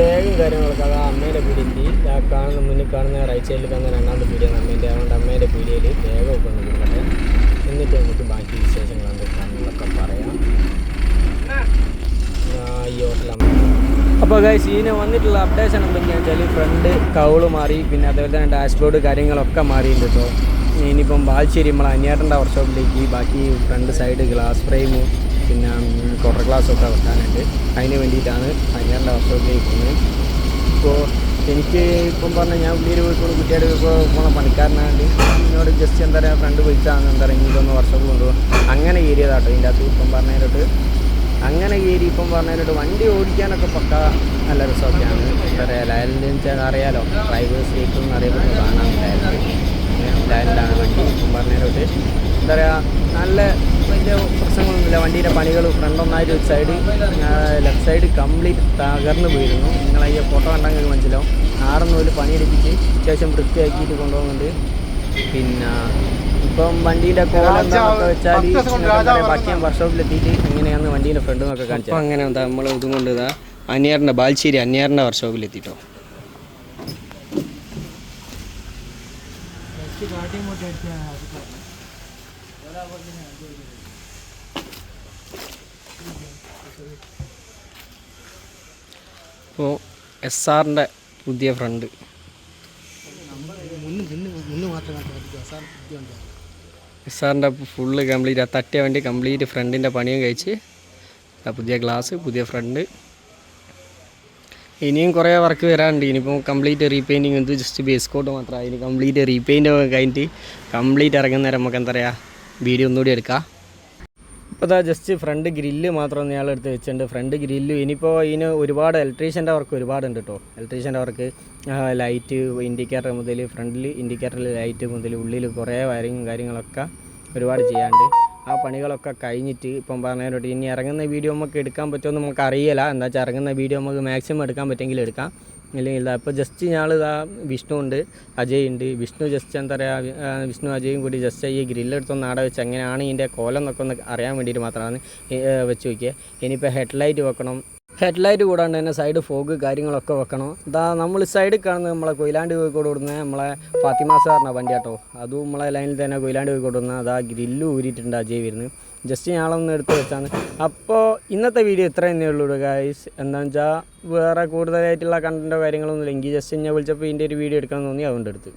ബാഗും കാര്യങ്ങളൊക്കെ അത് അമ്മേൻ്റെ പീടിയെത്തി. ആ കാണുന്ന മുന്നിൽ കാണുന്ന റൈറ്റ് സൈഡിൽ കാണുന്ന രണ്ടാമത്തെ പീടിയാണ് അമ്മേൻ്റെ. അതുകൊണ്ട് അമ്മേൻ്റെ പീടിയയിൽ ബാഗൊക്കെ ഒന്ന് കൊടുക്കട്ടെ. എന്നിട്ട് നമുക്ക് ബാക്കി വിശേഷങ്ങൾ എന്തൊക്കെയാണെന്നൊക്കെ പറയാം. ഈ ഹോട്ടലമ്മ. അപ്പോൾ ഗൈസ് ഇതിന് വന്നിട്ടുള്ള അപ്ഡേഷൻ എന്തൊക്കെയാണെന്ന് വെച്ചാൽ ഫ്രണ്ട് കൗള് മാറി, പിന്നെ അതേപോലെ തന്നെ ഡാഷ്ബോർഡ് കാര്യങ്ങളൊക്കെ മാറിയിട്ടുണ്ട് കേട്ടോ. ഇനിയിപ്പം ബാൽശ്ശേരി നമ്മളെ അനിയേട്ടൻ്റെ വർക്ക്ഷോപ്പിലേക്ക് ബാക്കി ഫ്രണ്ട് സൈഡ് ഗ്ലാസ് ഫ്രെയിമും പിന്നെ ക്വാർട്ടർ ഗ്ലാസ്സൊക്കെ വെക്കാനുണ്ട്. അതിന് വേണ്ടിയിട്ടാണ് അനിയേട്ടൻ്റെ വർക്ക്ഷോപ്പിലേക്ക് പോകുന്നത്. ഇപ്പോൾ എനിക്ക് ഇപ്പം പറഞ്ഞാൽ ഞാൻ ഉള്ളിൽ പോയിക്കൊണ്ട് കുട്ടിയുടെ ഇപ്പോൾ പോണ പണിക്കാരനാണ്ട് എന്നോട് ജസ്റ്റ് എന്താ പറയുക ഫ്രണ്ട് വിളിച്ചാണ് എന്താ പറയുക ഇതൊന്ന് വർക്ക്ഷോപ്പ് കൊണ്ടുപോകും. അങ്ങനെ കയറിയതാട്ടോ ഇതിൻ്റെ അകത്ത്. ഇപ്പം പറഞ്ഞതിലോട്ട് അങ്ങനെ കയറി ഇപ്പം പറഞ്ഞതിലോട്ട് വണ്ടി ഓടിക്കാനൊക്കെ പക്ക നല്ല രസമൊക്കെയാണ്. എന്താ പറയുക ലയലിൻ്റെ വെച്ചാൽ അറിയാലോ, ഡ്രൈവേഴ്സ് സീറ്റും അറിയപ്പെടുന്ന സാധനമാണ് ലയലിലാണ് വണ്ടി. ഇപ്പം പറഞ്ഞതിലോട്ട് എന്താ പറയുക നല്ല വലിയ പ്രശ്നങ്ങളൊന്നുമില്ല. വണ്ടീൻ്റെ പണികൾ ഫ്രണ്ടൊന്നായിട്ട് ഒരു സൈഡ് ലെഫ്റ്റ് സൈഡ് കംപ്ലീറ്റ് തകർന്ന് പോയിരുന്നു. നിങ്ങൾ ഈ ഫോട്ടോ കണ്ടെങ്കിൽ മനസ്സിലാവും. ആറുന്നൂല് പണിയെടുപ്പിച്ച് അത്യാവശ്യം വൃത്തിയാക്കിയിട്ട് കൊണ്ടുപോകുന്നുണ്ട്. പിന്നെ ഇപ്പം വണ്ടീൻ്റെ കോലം എന്താണെന്നൊക്കെ വെച്ചാൽ ബാക്കി ഞാൻ വർക്ക്ഷോപ്പിലെത്തിയിട്ട് എങ്ങനെയാണ് വണ്ടീൻ്റെ ഫ്രണ്ട് എന്നൊക്കെ കാണിച്ചത്. അപ്പം അങ്ങനെ എന്താ നമ്മൾ ഇതും കൊണ്ട് ഇതാ അനിയാറിൻ്റെ ബാൽശ്ശേരി അനിയാറിൻ്റെ വർക്ക്ഷോപ്പിലെത്തിയിട്ടോ. ഇപ്പോൾ SRൻ്റെ പുതിയ ഫ്രണ്ട് SRൻ്റെ ഫുള്ള് കംപ്ലീറ്റ് ആ തട്ടിയ വണ്ടി കംപ്ലീറ്റ് ഫ്രണ്ടിൻ്റെ പണിയും കഴിച്ച് പുതിയ ഗ്ലാസ് പുതിയ ഫ്രണ്ട്. ഇനിയും കുറേ വർക്ക് വരാനുണ്ട്. ഇനിയിപ്പോൾ കംപ്ലീറ്റ് റീപെയിൻറ്റിങ് എന്ത് ജസ്റ്റ് ബേസ് കോട്ട് മാത്രമാണ്. ഇനി കംപ്ലീറ്റ് റീപെയിൻ്റ് കഴിഞ്ഞിട്ട് കംപ്ലീറ്റ് ഇറങ്ങുന്നേരം നമുക്ക് എന്താ പറയുക വീഡിയോ ഒന്നുകൂടി എടുക്കാം. ഇപ്പോൾ അതാ ജസ്റ്റ് ഫ്രണ്ട് ഗ്രില്ല് മാത്രം ഇയാൾ എടുത്ത് വെച്ചിട്ടുണ്ട്. ഫ്രണ്ട് ഗ്രില്ല് ഇനിയിപ്പോൾ ഇതിന് ഒരുപാട് ഇലക്ട്രീഷ്യൻ്റെ വർക്ക് ഒരുപാടുണ്ട് കേട്ടോ. ഇലക്ട്രീഷ്യൻ്റെ വർക്ക് ലൈറ്റ് ഇൻഡിക്കേറ്റർ മുതൽ ഫ്രണ്ടിൽ ഇൻഡിക്കേറ്ററിൽ ലൈറ്റ് മുതൽ ഉള്ളിൽ കുറേ വയറിങ്ങും കാര്യങ്ങളൊക്കെ ഒരുപാട് ചെയ്യാണ്ട്. ആ പണികളൊക്കെ കഴിഞ്ഞിട്ട് ഇപ്പം പറഞ്ഞതിലോട്ട് ഇനി ഇറങ്ങുന്ന വീഡിയോ നമുക്ക് എടുക്കാൻ പറ്റുമെന്ന് നമുക്ക് അറിയില്ല. എന്താ വെച്ചാൽ ഇറങ്ങുന്ന വീഡിയോ നമുക്ക് മാക്സിമം എടുക്കാൻ പറ്റുമെങ്കിൽ എടുക്കാം, ഇല്ലെങ്കിൽ ഇതാ ഇപ്പോൾ ജസ്റ്റ് ഞങ്ങൾ ഇതാ വിഷ്ണു ഉണ്ട്, അജയ് ഉണ്ട്. വിഷ്ണു ജസ്റ്റ് എന്താ പറയുക വിഷ്ണു അജയും കൂടി ജസ്റ്റ് ഈ ഗ്രില്ലെടുത്തൊന്ന് ആടെ വെച്ച് എങ്ങനെയാണ് ഇതിൻ്റെ കോലം എന്നൊക്കെ ഒന്ന് അറിയാൻ വേണ്ടിയിട്ട് മാത്രമാണ് വെച്ച് നോക്കിയത്. ഇനിയിപ്പോൾ ഹെഡ്ലൈറ്റ് വെക്കണം. ഹെഡ്ലൈറ്റ് കൂടാണ്ട് തന്നെ സൈഡ് ഫോഗ് കാര്യങ്ങളൊക്കെ വെക്കണം. ഇതാ നമ്മൾ സൈഡിൽ കാണുന്നത് നമ്മളെ കൊയിലാണ്ടി കോഴിക്കോട് കൊടുക്കുന്ന നമ്മളെ ഫാത്തിമ സാറിൻ്റെ വണ്ടി കേട്ടോ. അതും നമ്മളെ ലൈനിൽ തന്നെ കൊയിലാണ്ടി കോഴിക്കോട് കൊടുക്കുന്ന അതാ ഗ്രില്ല് ഊരിയിട്ടുണ്ട് അജയ് വരുന്നത്. ജസ്റ്റ് ഞാളൊന്ന് എടുത്ത് വെച്ചാണ്. അപ്പോൾ ഇന്നത്തെ വീഡിയോ ഇത്ര തന്നെ ഉള്ളൂ ഗൈസ്. എന്താണെന്ന് വെച്ചാൽ വേറെ കൂടുതലായിട്ടുള്ള കണ്ടൻറ്റോ കാര്യങ്ങളൊന്നും ഇല്ലെങ്കിൽ ജസ്റ്റ് ഞാൻ വിളിച്ചപ്പോൾ ഇതിൻ്റെ ഒരു വീഡിയോ എടുക്കണം തോന്നി അതുകൊണ്ട് എടുത്ത്.